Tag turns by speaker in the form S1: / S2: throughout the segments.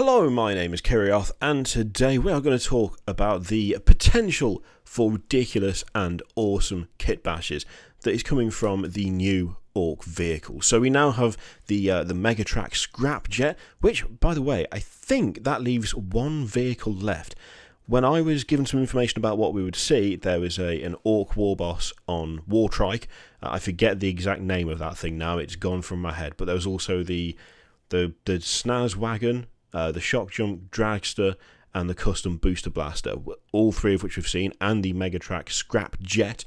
S1: Hello, my name is Kirioth, and today we are going to talk about the potential for ridiculous and awesome kit bashes that is coming from the new Ork Vehicles. So we now have the Megatrak Scrapjet, which, by the way, I think that leaves one vehicle left. When I was given some information about what we would see, there was an Ork Warboss on Wartrike. I forget the exact name of that thing now, it's gone from my head, but there was also the Snaz Wagon, the Shock Jump Dragster, and the Custom Booster Blaster, all three of which we've seen, and the Megatrak Scrapjet.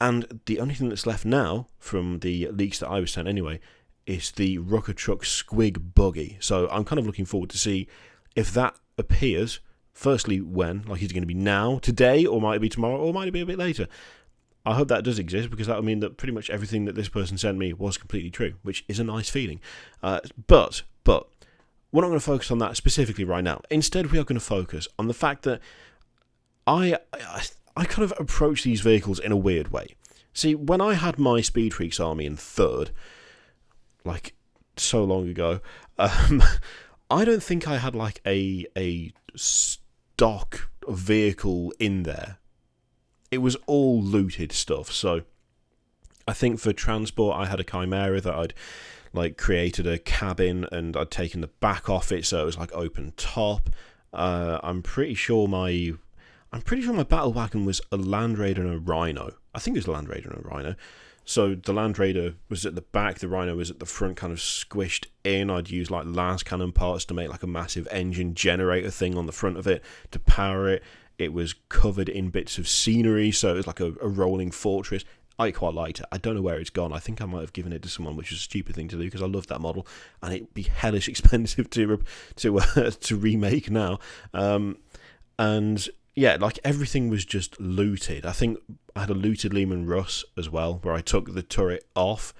S1: And the only thing that's left now, from the leaks that I was sent anyway, is the Rucker Truck Squig Buggy. So I'm kind of looking forward to see if that appears. Firstly, when? Like, is it going to be now, today, or might it be tomorrow, or might it be a bit later? I hope that does exist, because that would mean that pretty much everything that this person sent me was completely true, which is a nice feeling. But we're not going to focus on that specifically right now. Instead, we are going to focus on the fact that I kind of approach these vehicles in a weird way. See, when I had my Speed Freaks army in 3rd, like so long ago, I don't think I had like a stock vehicle in there. It was all looted stuff. So I think for transport, I had a Chimera that I'd like created a cabin and I'd taken the back off it, so it was like open top. I'm pretty sure my battle wagon was a Land Raider and a Rhino. I think it was a Land Raider and a Rhino. So the Land Raider was at the back, the Rhino was at the front, kind of squished in. I'd use like las cannon parts to make like a massive engine generator thing on the front of it to power it. It was covered in bits of scenery, so it was like a rolling fortress. I quite liked it. I don't know where it's gone. I think I might have given it to someone, which is a stupid thing to do because I love that model, and it'd be hellish expensive to remake now. And yeah, like everything was just looted. I think I had a looted Lehman Russ as well, where I took the turret off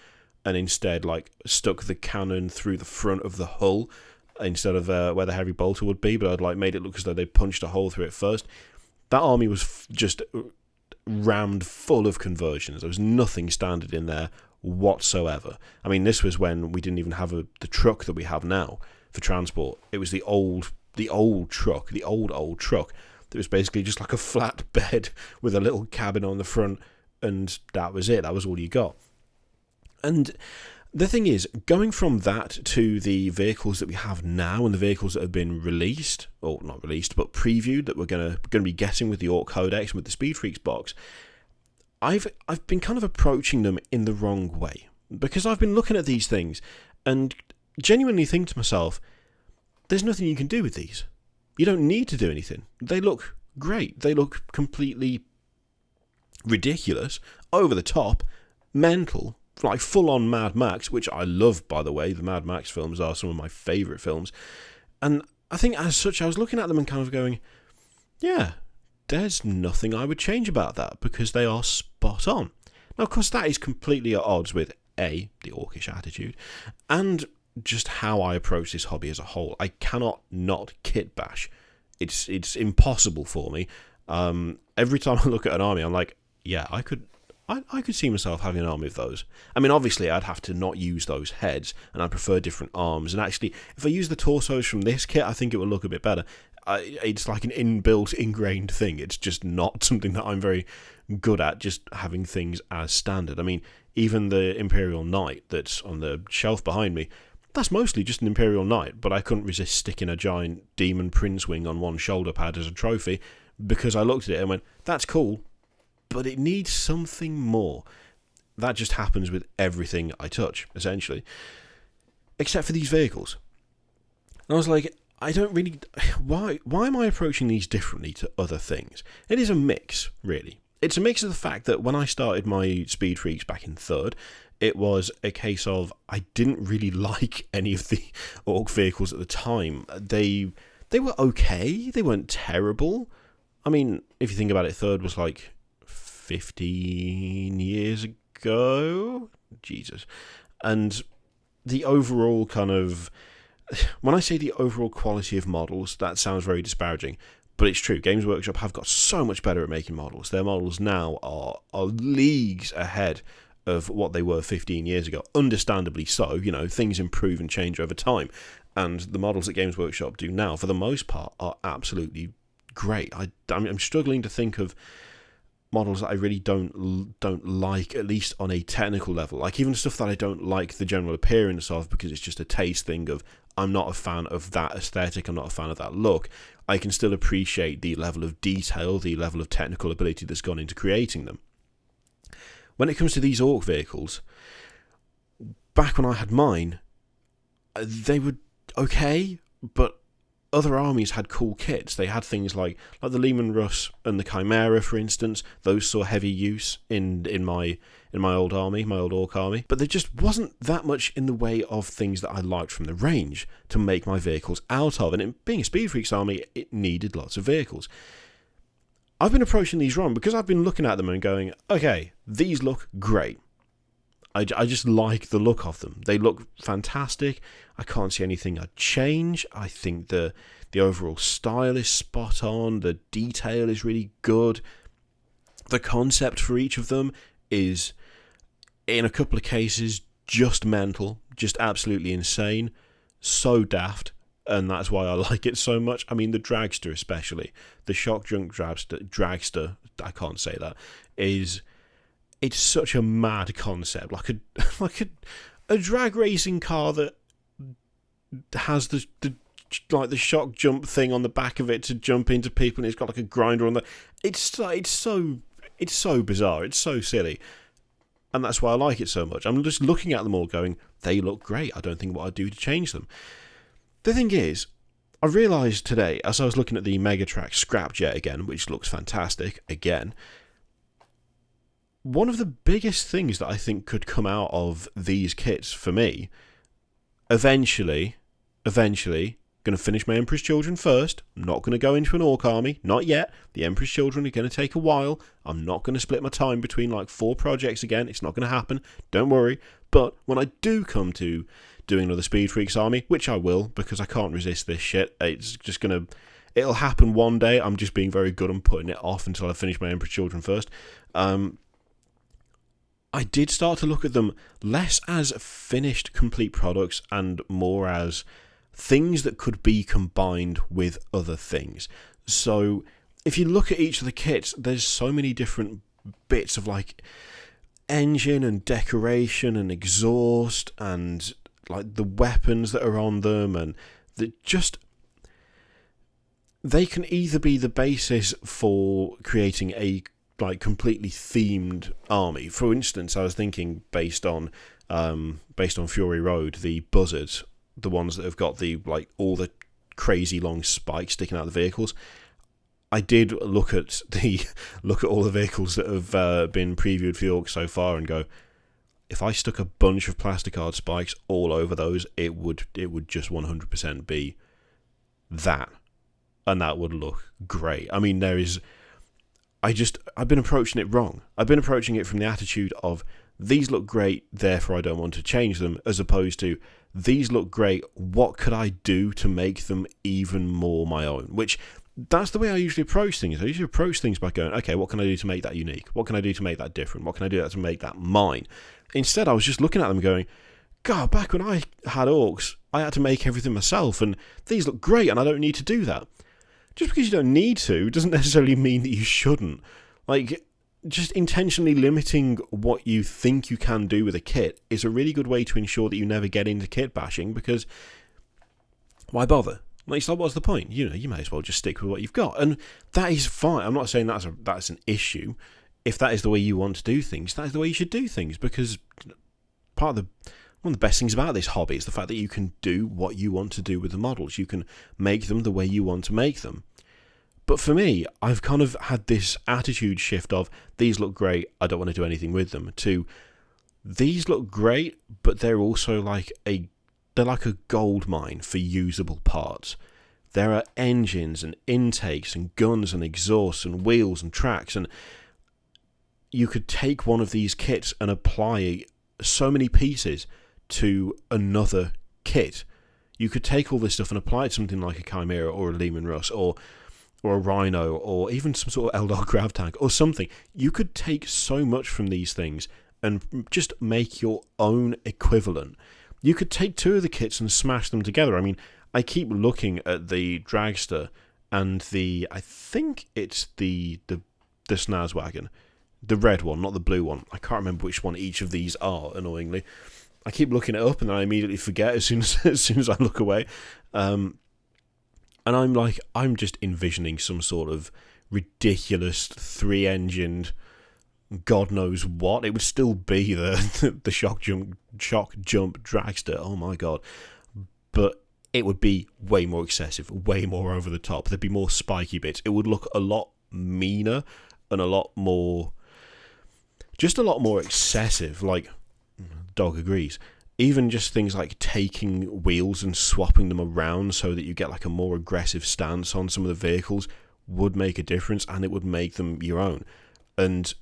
S1: and instead like stuck the cannon through the front of the hull instead of where the heavy bolter would be, but I'd like made it look as though they punched a hole through it first. That army was just rammed full of conversions. There was nothing standard in there whatsoever. I mean, this was when we didn't even have the truck that we have now for transport. It was the old truck that was basically just like a flat bed with a little cabin on the front, and that was it. That was all you got. And the thing is, going from that to the vehicles that we have now and the vehicles that have been released, or not released, but previewed, that we're going to be getting with the Ork Codex and with the Speed Freaks box, I've been kind of approaching them in the wrong way. Because I've been looking at these things and genuinely think to myself, there's nothing you can do with these. You don't need to do anything. They look great. They look completely ridiculous, over the top, mental, like full-on Mad Max, which I love, by the way. The Mad Max films are some of my favourite films. And I think as such, I was looking at them and kind of going, yeah, there's nothing I would change about that, because they are spot on. Now, of course, that is completely at odds with, A, the orcish attitude, and just how I approach this hobby as a whole. I cannot not kit bash. It's impossible for me. Every time I look at an army, I'm like, yeah, I could see myself having an army of those. I mean, obviously, I'd have to not use those heads, and I prefer different arms. And actually, if I use the torsos from this kit, I think it will look a bit better. It's like an inbuilt, ingrained thing. It's just not something that I'm very good at, just having things as standard. I mean, even the Imperial Knight that's on the shelf behind me, that's mostly just an Imperial Knight, but I couldn't resist sticking a giant Demon Prince wing on one shoulder pad as a trophy, because I looked at it and went, that's cool, but it needs something more. That just happens with everything I touch, essentially. Except for these vehicles. And I was like, I don't really... Why am I approaching these differently to other things? It is a mix, really. It's a mix of the fact that when I started my Speed Freaks back in 3rd, it was a case of I didn't really like any of the Ork vehicles at the time. They were okay. They weren't terrible. I mean, if you think about it, 3rd was like 15 years ago. Jesus. And the overall kind of... When I say the overall quality of models, that sounds very disparaging. But it's true. Games Workshop have got so much better at making models. Their models now are leagues ahead of what they were 15 years ago. Understandably so, you know, things improve and change over time. and the models that Games Workshop do now, for the most part, are absolutely great. I'm struggling to think of models that I really don't like, at least on a technical level. Like even stuff that I don't like the general appearance of, because it's just a taste thing of, I'm not a fan of that aesthetic, I'm not a fan of that look. I can still appreciate the level of detail, the level of technical ability that's gone into creating them. When it comes to these Ork vehicles, back when I had mine, they were okay, but other armies had cool kits. They had things like the Lehman Russ and the Chimera, for instance. Those saw heavy use in my old army, my old Ork army. But there just wasn't that much in the way of things that I liked from the range to make my vehicles out of. And it, being a Speed Freaks army, it needed lots of vehicles. I've been approaching these wrong because I've been looking at them and going, okay, these look great. I just like the look of them. They look fantastic. I can't see anything I'd change. I think the overall style is spot on. The detail is really good. The concept for each of them is, in a couple of cases, just mental, just absolutely insane, so daft, and that's why I like it so much. I mean, the dragster especially, the shock junk dragster, I can't say that, it's such a mad concept, like a drag racing car that has the shock jump thing on the back of it to jump into people, and it's got like a grinder on the. It's so bizarre. It's so silly, and that's why I like it so much. I'm just looking at them all, going, they look great. I don't think what I'd do to change them. The thing is, I realised today as I was looking at the Megatrack Scrapjet again, which looks fantastic again. One of the biggest things that I think could come out of these kits for me, eventually, going to finish my Emperor's Children first. I'm not going to go into an Ork army, not yet. The Emperor's Children are going to take a while. I'm not going to split my time between like 4 projects again. It's not going to happen. Don't worry. But when I do come to doing another Speed Freaks army, which I will, because I can't resist this shit, it'll happen one day. I'm just being very good on putting it off until I finish my Emperor's Children first. I did start to look at them less as finished, complete products and more as things that could be combined with other things. So if you look at each of the kits, there's so many different bits of like engine and decoration and exhaust and like the weapons that are on them, and that just, they can either be the basis for creating a like completely themed army. For instance, I was thinking based on Fury Road, the buzzards, the ones that have got the like all the crazy long spikes sticking out of the vehicles. I did look at all the vehicles that have been previewed for the Ork so far and go, if I stuck a bunch of plasticard spikes all over those, it would just 100% be that, and that would look great. I mean, I've been approaching it wrong. I've been approaching it from the attitude of, these look great, therefore I don't want to change them, as opposed to, these look great, what could I do to make them even more my own? Which, that's the way I usually approach things. I usually approach things by going, okay, what can I do to make that unique? What can I do to make that different? What can I do to make that mine? Instead, I was just looking at them going, God, back when I had Orks, I had to make everything myself, and these look great, and I don't need to do that. Just because you don't need to doesn't necessarily mean that you shouldn't. Like, just intentionally limiting what you think you can do with a kit is a really good way to ensure that you never get into kit bashing, because why bother? Like, so what's the point? You know, you may as well just stick with what you've got, and that is fine. I'm not saying that's an issue. If that is the way you want to do things, that is the way you should do things, because one of the best things about this hobby is the fact that you can do what you want to do with the models. You can make them the way you want to make them. But for me, I've kind of had this attitude shift of, these look great, I don't want to do anything with them, to, these look great, but they're also like they're like a gold mine for usable parts. There are engines and intakes and guns and exhausts and wheels and tracks, and you could take one of these kits and apply so many pieces to another kit. You could take all this stuff and apply it to something like a Chimera or a Lehman Russ or a Rhino, or even some sort of Eldar grav tank or something. You could take so much from these things and just make your own equivalent. you could take two of the kits and smash them together. I mean, I keep looking at the dragster and I think it's the snaz wagon, the red one, not the blue one. I can't remember which one each of these are, annoyingly. I keep looking it up and then I immediately forget as soon as I look away. And I'm just envisioning some sort of ridiculous 3-engined God knows what. It would still be the shock jump dragster. Oh my god. But it would be way more excessive, way more over the top. There'd be more spiky bits. It would look a lot meaner and a lot more excessive. Like, dog agrees. Even just things like taking wheels and swapping them around so that you get like a more aggressive stance on some of the vehicles would make a difference, and it would make them your own. And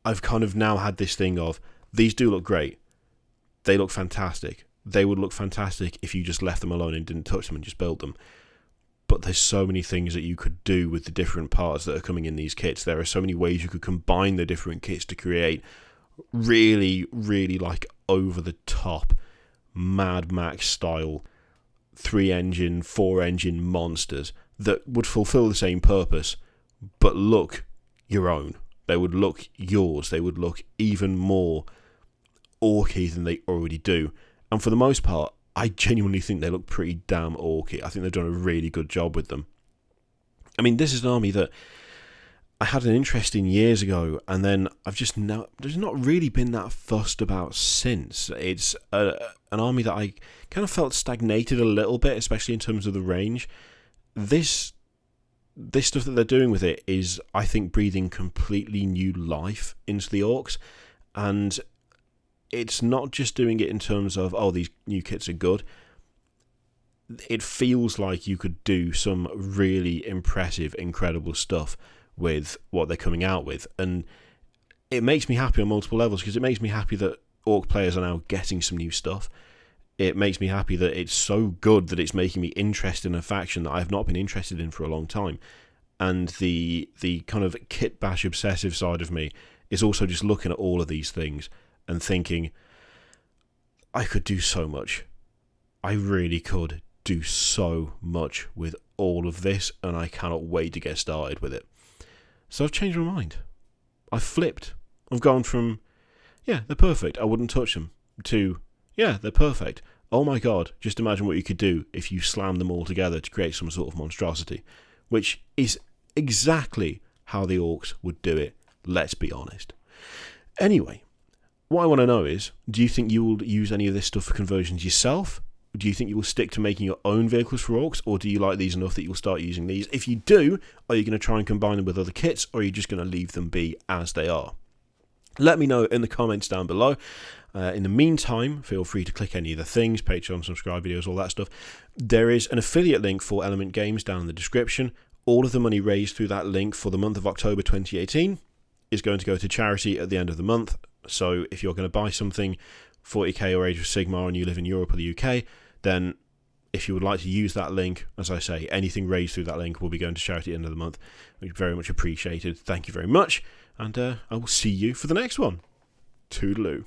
S1: I've kind of now had this thing of, these do look great. They look fantastic. They would look fantastic if you just left them alone and didn't touch them and just built them. But there's so many things that you could do with the different parts that are coming in these kits. There are so many ways you could combine the different kits to create really, really like over the top Mad Max style 3-engine, 4-engine monsters that would fulfill the same purpose but look your own. They would look yours. They would look even more orky than they already do. And for the most part, I genuinely think they look pretty damn orky. I think they've done a really good job with them. I mean, this is an army that I had an interest in years ago, and then there's not really been that fussed about since. It's an army that I kind of felt stagnated a little bit, especially in terms of the range. This stuff that they're doing with it is, I think, breathing completely new life into the Orks, and it's not just doing it in terms of, oh, these new kits are good. It feels like you could do some really impressive, incredible stuff with what they're coming out with, and it makes me happy on multiple levels, because it makes me happy that Ork players are now getting some new stuff. It makes me happy that it's so good that it's making me interested in a faction that I've not been interested in for a long time. And the kind of kit bash obsessive side of me is also just looking at all of these things and thinking, I could do so much. I really could do so much with all of this, and I cannot wait to get started with it. So I've changed my mind. I've flipped. I've gone from, yeah, they're perfect, I wouldn't touch them, to, yeah, they're perfect. Oh my god, just imagine what you could do if you slammed them all together to create some sort of monstrosity. Which is exactly how the Orks would do it, let's be honest. Anyway, what I want to know is, do you think you will use any of this stuff for conversions yourself? Do you think you will stick to making your own vehicles for Orks, or do you like these enough that you'll start using these? If you do, are you going to try and combine them with other kits, or are you just going to leave them be as they are? Let me know in the comments down below. In the meantime, feel free to click any of the things, Patreon, subscribe videos, all that stuff. There is an affiliate link for Element Games down in the description. All of the money raised through that link for the month of October 2018 is going to go to charity at the end of the month. So if you're going to buy something 40k or Age of Sigmar and you live in Europe or the UK, then if you would like to use that link, as I say, anything raised through that link will be going to charity at the end of the month. Which is very much appreciated. Thank you very much. And I will see you for the next one. Toodaloo.